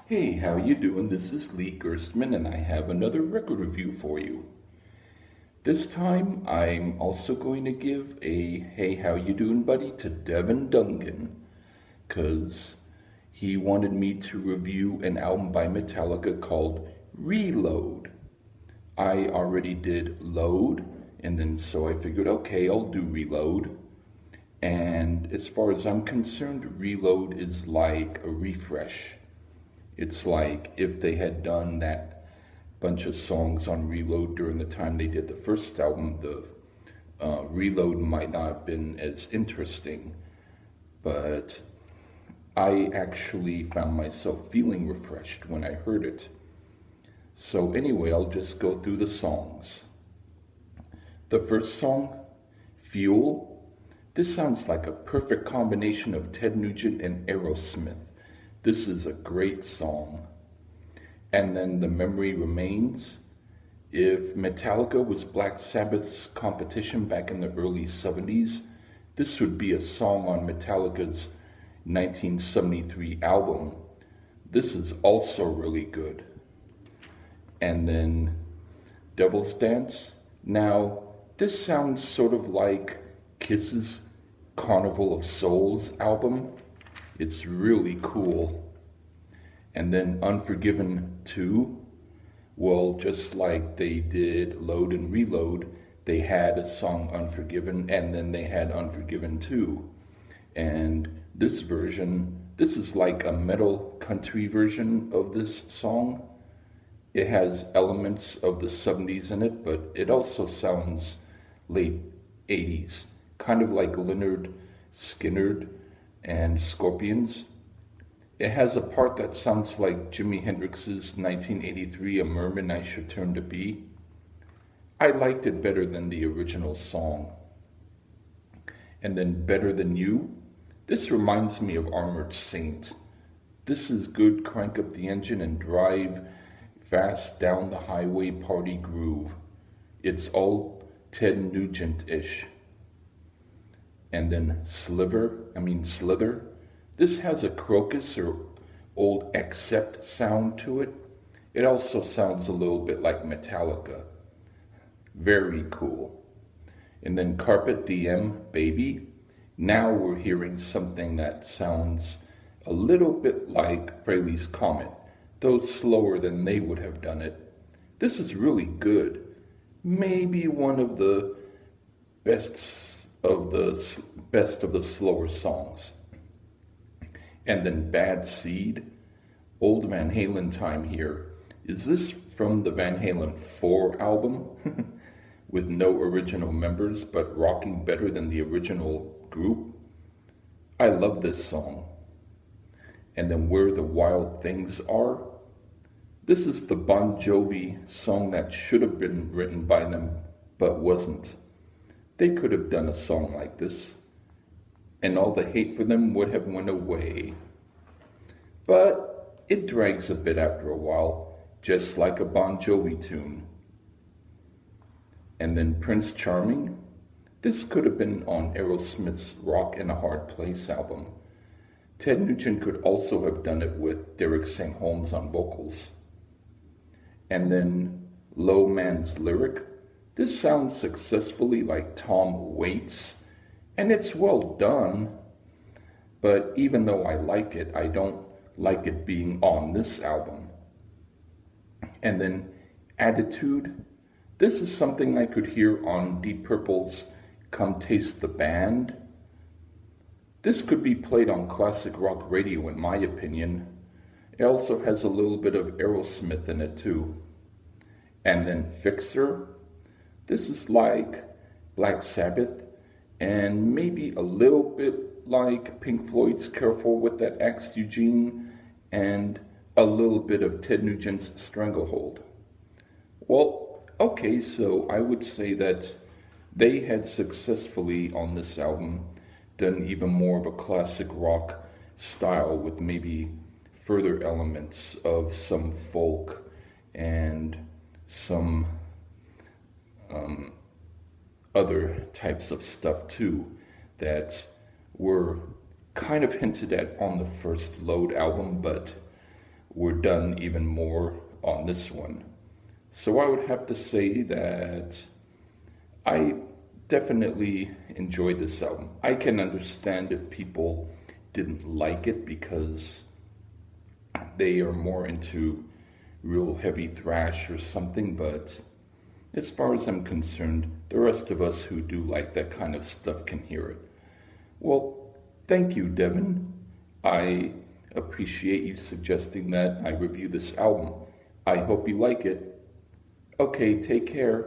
Hey, how you doing? This is Lee Gerstmann and I have another record review for you. This time I'm also going to give a hey how you doing buddy to Devin Dungan cuz he wanted me to review an album by Metallica called Reload. I already did Load and then so I figured okay, I'll do Reload. And as far as I'm concerned, Reload is like a refresh. It's like if they had done that bunch of songs on Reload during the time they did the first album, the Reload might not have been as interesting. But I actually found myself feeling refreshed when I heard it. So anyway, I'll just go through the songs. The first song, Fuel. This sounds like a perfect combination of Ted Nugent and Aerosmith. This is a great song. And then The Memory Remains. If Metallica was Black Sabbath's competition back in the early 70s, this would be a song on Metallica's 1973 album. This is also really good. And then Devil's Dance. Now, this sounds sort of like Kiss's Carnival of Souls album. It's really cool. And then Unforgiven 2, well, just like they did Load and Reload, they had a song Unforgiven and then they had Unforgiven 2. And this version, this is like a metal country version of this song. It has elements of the 70s in it, but it also sounds late 80s, kind of like Lynyrd Skynyrd and Scorpions. It has a part that sounds like Jimi Hendrix's 1983 A Merman I Should Turn to Be. I liked it better than the original song. And then Better Than You. This reminds me of Armored Saint. This is good crank up the engine and drive fast down the highway party groove. It's all Ted Nugent-ish. And then Slither. This has a Crocus or old Accept sound to it. It also sounds a little bit like Metallica. Very cool. And then Carpet Diem, Baby. Now we're hearing something that sounds a little bit like Frehley's Comet, though slower than they would have done it. This is really good. Maybe one of the best of the slower songs. And then Bad Seed, old Van Halen time here. Is this from the Van Halen 4 album? With no original members, but rocking better than the original group? I love this song. And then Where the Wild Things Are. This is the Bon Jovi song that should have been written by them, but wasn't. They could have done a song like this, and all the hate for them would have went away. But it drags a bit after a while, just like a Bon Jovi tune. And then Prince Charming. This could have been on Aerosmith's Rock in a Hard Place album. Ted Nugent could also have done it with Derek St. Holmes on vocals. And then Low Man's Lyric. This sounds successfully like Tom Waits, and it's well done, but even though I like it, I don't like it being on this album. And then Attitude. This is something I could hear on Deep Purple's Come Taste the Band. This could be played on classic rock radio in my opinion. It also has a little bit of Aerosmith in it too. And then Fixer. This is like Black Sabbath and maybe a little bit like Pink Floyd's Careful with That Axe Eugene and a little bit of Ted Nugent's Stranglehold. Well, okay, so I would say that they had successfully on this album done even more of a classic rock style with maybe further elements of some folk and some other types of stuff too that were kind of hinted at on the first Load album, but were done even more on this one. So I would have to say that I definitely enjoyed this album. I can understand if people didn't like it because they are more into real heavy thrash or something, but as far as I'm concerned, the rest of us who do like that kind of stuff can hear it. Well, thank you, Devin. I appreciate you suggesting that I review this album. I hope you like it. Okay, take care.